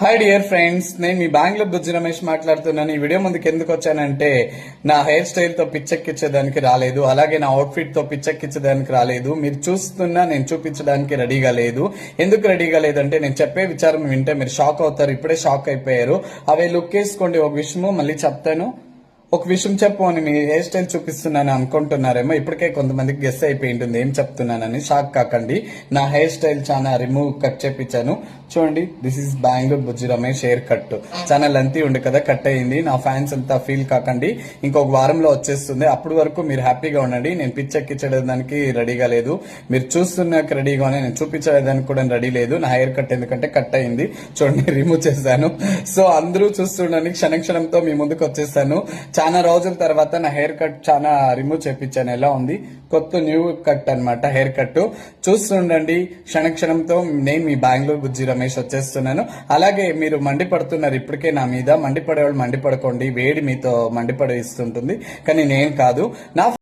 Hi dear friends, నేను మీ బెంగళూరు బుజ్జి రమేష్ మాట్లాడుతున్నాను. ఈ వీడియో ముందుకు ఎందుకు వచ్చానంటే, నా హెయిర్ స్టైల్ తో పిచ్చెక్కించడానికి రాలేదు, అలాగే నా అవుట్ఫిట్ తో పిచ్చెక్కించడానికి రాలేదు. మీరు చూస్తున్నా నేను చూపించడానికి రెడీగా లేదు. ఎందుకు రెడీగా లేదంటే, నేను చెప్పే విచారం వింటే మీరు షాక్ అవుతారు. ఇప్పుడే షాక్ అయిపోయారు. అవే లుక్ వేసుకోండి. ఒక విషయము మళ్ళీ చెప్తాను. ఒక విషయం చెప్పు అని మీ హెయిర్ స్టైల్ చూపిస్తున్నాను అనుకుంటున్నారేమో. ఇప్పటికే కొంతమందికి గెస్ అయిపోయి ఉంటుంది ఏం చెప్తున్నానని. షాక్ కాకండి. నా హెయిర్ స్టైల్ చాలా కట్ చేపించాను. చూడండి, this is Bengaluru Bujji Ramesh hair cut. చాలా లెంతీ ఉంది కదా, కట్ అయింది. నా ఫ్యాన్స్ అంతా ఫీల్ కాకండి. ఇంకొక వారంలో వచ్చేస్తుంది. అప్పటి వరకు మీరు హ్యాపీగా ఉండండి. నేను పిచ్చెక్కించడానికి రెడీగా లేదు. మీరు చూస్తున్నాక రెడీగానే, నేను చూపించడానికి కూడా రెడీ లేదు. నా హెయిర్ కట్ ఎందుకంటే కట్ అయింది. చూడండి, రిమూవ్ చేశాను. సో అందరూ చూస్తుండని క్షణంతో మీ ముందుకు వచ్చేసాను. చాలా రోజుల తర్వాత నా హెయిర్ కట్ చాలా రిమూవ్ చేపించాను. ఎలా ఉంది? కొత్త న్యూ కట్ అన్నమాట హెయిర్ కట్. చూస్తుండండి. క్షణంతో నేను మీ బెంగళూరు బుజ్జి రమేష్ వచ్చేస్తున్నాను. అలాగే మీరు మండిపడుతున్నారు ఇప్పటికే నా మీద. మండిపడే వాళ్ళు మండిపడుకోండి. వేడి మీతో మండిపడిస్తుంటుంది, కానీ నేను కాదు. నా